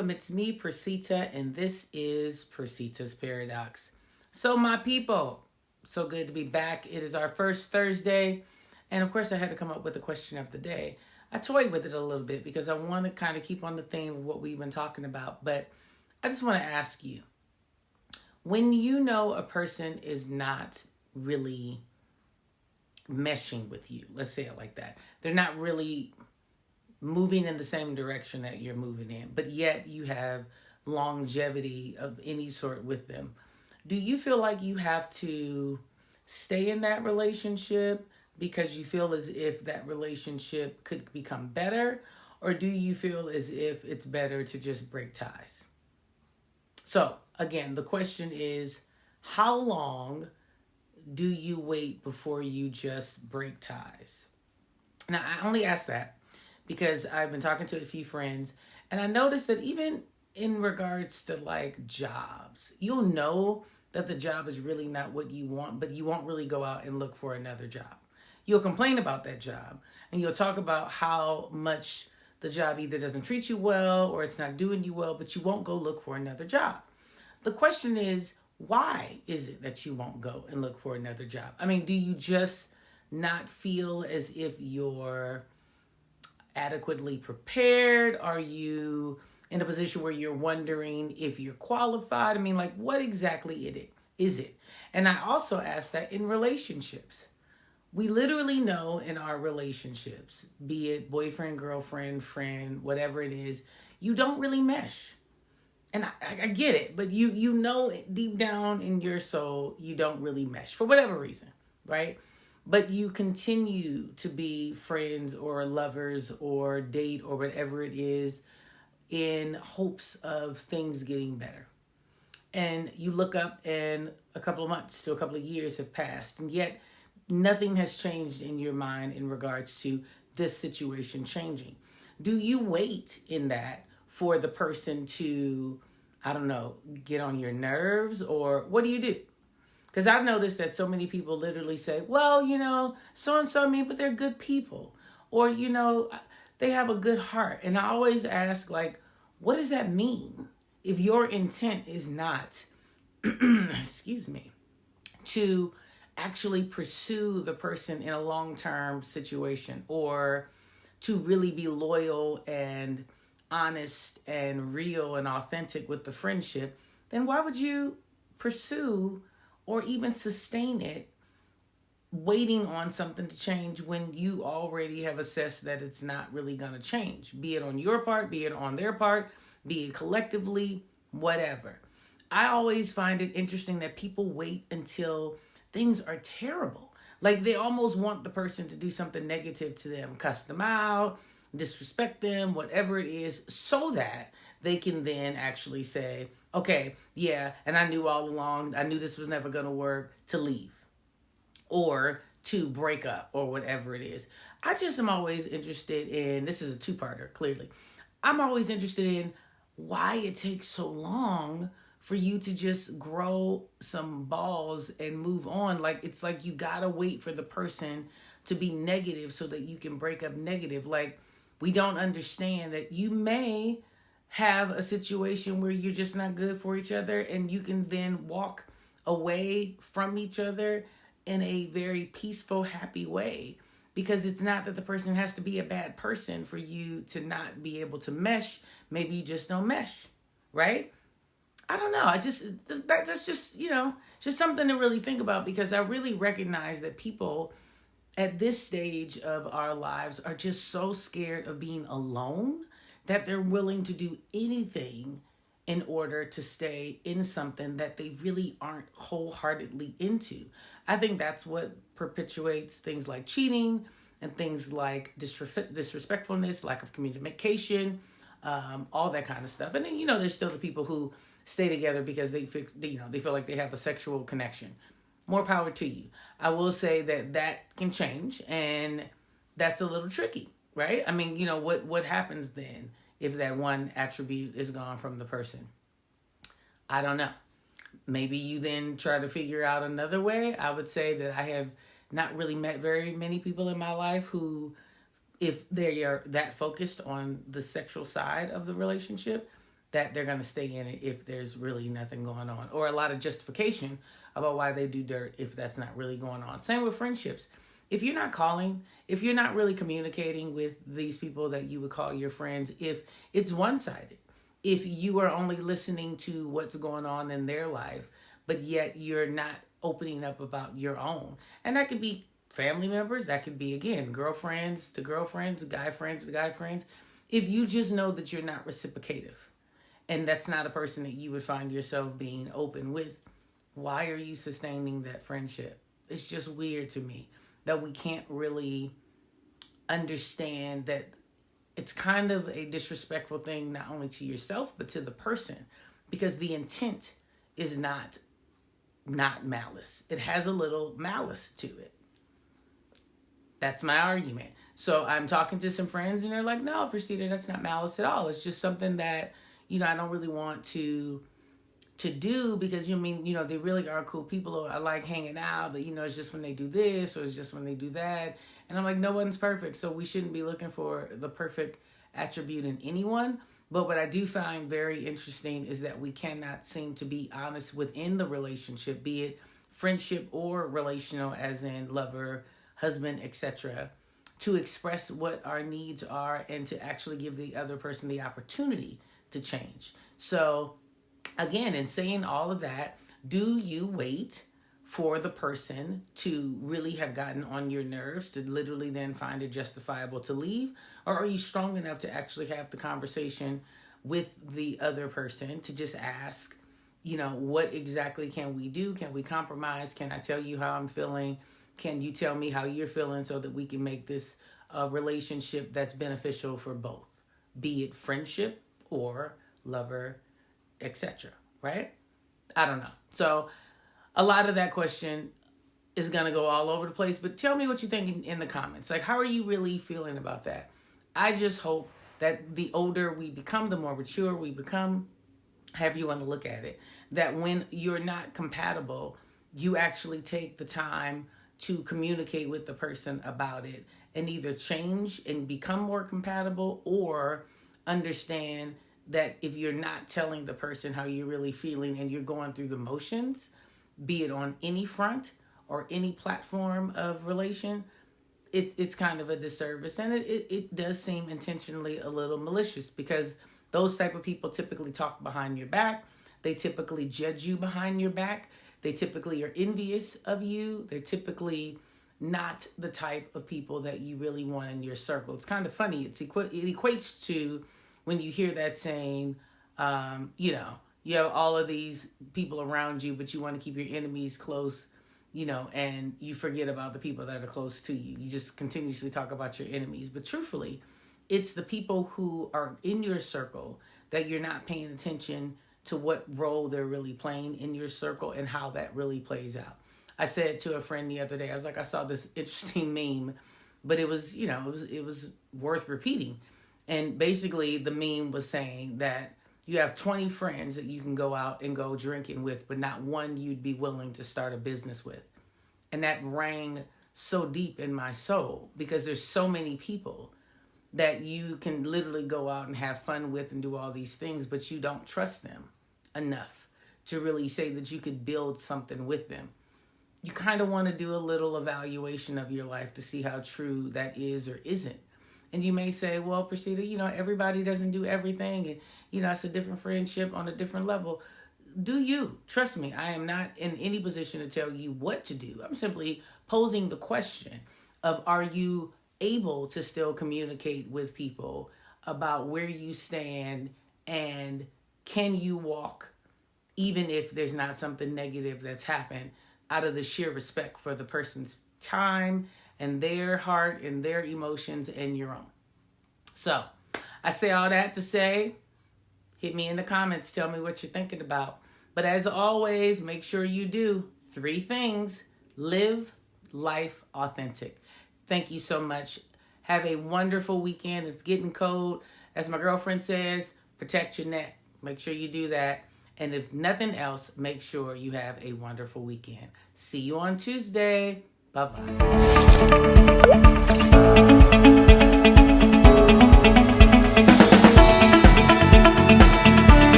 welcome. It's me, Percita, and this is Percita's Paradox. So, my people, so good to be back. It is our first Thursday, and of course, I had to come up with the question of the day. I toyed with it a little bit because I want to kind of keep on the theme of what we've been talking about, but I just want to ask you, when you know a person is not really meshing with you, let's say it like that, they're not really moving in the same direction that you're moving in, but yet you have longevity of any sort with them. Do you feel like you have to stay in that relationship because you feel as if that relationship could become better? Or do you feel as if it's better to just break ties? So again, the question is, how long do you wait before you just break ties? Now, I only ask that because I've been talking to a few friends, and I noticed that even in regards to like jobs, you'll know that the job is really not what you want, but you won't really go out and look for another job. You'll complain about that job, and you'll talk about how much the job either doesn't treat you well or it's not doing you well, but you won't go look for another job. The question is, why is it that you won't go and look for another job? I mean, do you just not feel as if you're adequately prepared? Are you in a position where you're wondering if you're qualified? I mean, like, what exactly is it? And I also ask that in relationships. We literally know in our relationships, be it boyfriend, girlfriend, friend, whatever it is, you don't really mesh. And I get it, but you know deep down in your soul, you don't really mesh for whatever reason, right? But you continue to be friends or lovers or date or whatever it is in hopes of things getting better. And you look up and a couple of months to a couple of years have passed, and yet nothing has changed in your mind in regards to this situation changing. Do you wait in that for the person to, I don't know, get on your nerves, or what do you do? Because I've noticed that so many people literally say, well, so-and-so, but they're good people. Or, they have a good heart. And I always ask, like, what does that mean? If your intent is not, to actually pursue the person in a long-term situation, or to really be loyal and honest and real and authentic with the friendship, then why would you pursue or even sustain it waiting on something to change when you already have assessed that it's not really going to change, be it on your part, be it on their part, be it collectively, whatever. I always find it interesting that people wait until things are terrible. Like they almost want the person to do something negative to them, cuss them out, disrespect them, whatever it is, so that they can then actually say, okay, yeah, and I knew all along, I knew this was never going to work, to leave or to break up or whatever it is. I just am always interested in, this is a two-parter, clearly. I'm always interested in why it takes so long for you to just grow some balls and move on. Like, it's like you gotta wait for the person to be negative so that you can break up negative. Like, we don't understand that you may have a situation where you're just not good for each other, and you can then walk away from each other in a very peaceful, happy way. Because it's not that the person has to be a bad person for you to not be able to mesh. Maybe you just don't mesh, right? I don't know. That's just, just something to really think about, because I really recognize that people at this stage of our lives are just so scared of being alone that they're willing to do anything in order to stay in something that they really aren't wholeheartedly into. I think that's what perpetuates things like cheating and things like disrespectfulness, lack of communication, all that kind of stuff. And then, there's still the people who stay together because they feel like they have a sexual connection. More power to you. I will say that can change, and that's a little tricky, right? I mean, what happens then if that one attribute is gone from the person? I don't know. Maybe you then try to figure out another way. I would say that I have not really met very many people in my life who, if they are that focused on the sexual side of the relationship, that they're going to stay in it if there's really nothing going on, or a lot of justification about why they do dirt if that's not really going on. Same with friendships. If you're not calling, if you're not really communicating with these people that you would call your friends, if it's one-sided, if you are only listening to what's going on in their life, but yet you're not opening up about your own. And that could be family members. That could be, again, girlfriends to girlfriends, guy friends to guy friends. If you just know that you're not reciprocative, and that's not a person that you would find yourself being open with, why are you sustaining that friendship? It's just weird to me that we can't really understand that it's kind of a disrespectful thing, not only to yourself, but to the person, because the intent is not malice. It has a little malice to it. That's my argument. So I'm talking to some friends and they're like, no, Percita, that's not malice at all. It's just something that, I don't really want to do, because they really are cool people. I like hanging out, but it's just when they do this, or it's just when they do that. And I'm like, no one's perfect. So we shouldn't be looking for the perfect attribute in anyone. But what I do find very interesting is that we cannot seem to be honest within the relationship, be it friendship or relational, as in lover, husband, etc., to express what our needs are and to actually give the other person the opportunity to change. So again, in saying all of that, do you wait for the person to really have gotten on your nerves to literally then find it justifiable to leave? Or are you strong enough to actually have the conversation with the other person to just ask, what exactly can we do? Can we compromise? Can I tell you how I'm feeling? Can you tell me how you're feeling so that we can make this a relationship that's beneficial for both, be it friendship or lover, etc., right? I don't know. So a lot of that question is going to go all over the place, but tell me what you think in the comments. Like, how are you really feeling about that? I just hope that the older we become, the more mature we become, however you want to look at it, that when you're not compatible, you actually take the time to communicate with the person about it and either change and become more compatible, or understand that if you're not telling the person how you're really feeling and you're going through the motions, be it on any front or any platform of relation, it's kind of a disservice. And it does seem intentionally a little malicious, because those type of people typically talk behind your back. They typically judge you behind your back. They typically are envious of you. They're typically not the type of people that you really want in your circle. It's kind of funny. It equates to when you hear that saying, you have all of these people around you, but you want to keep your enemies close, and you forget about the people that are close to you. You just continuously talk about your enemies. But truthfully, it's the people who are in your circle that you're not paying attention to what role they're really playing in your circle and how that really plays out. I said to a friend the other day, I was like, I saw this interesting meme, but it was worth repeating. And basically the meme was saying that you have 20 friends that you can go out and go drinking with, but not one you'd be willing to start a business with. And that rang so deep in my soul, because there's so many people that you can literally go out and have fun with and do all these things, but you don't trust them enough to really say that you could build something with them. You kind of want to do a little evaluation of your life to see how true that is or isn't. And you may say, well, Percita, everybody doesn't do everything. And, it's a different friendship on a different level. Do you? Trust me, I am not in any position to tell you what to do. I'm simply posing the question of, are you able to still communicate with people about where you stand, and can you walk, even if there's not something negative that's happened, out of the sheer respect for the person's time and their heart and their emotions and your own. So I say all that to say, hit me in the comments. Tell me what you're thinking about. But as always, make sure you do 3 things. Live life authentic. Thank you so much. Have a wonderful weekend. It's getting cold. As my girlfriend says, protect your neck. Make sure you do that. And if nothing else, make sure you have a wonderful weekend. See you on Tuesday. Bye-bye.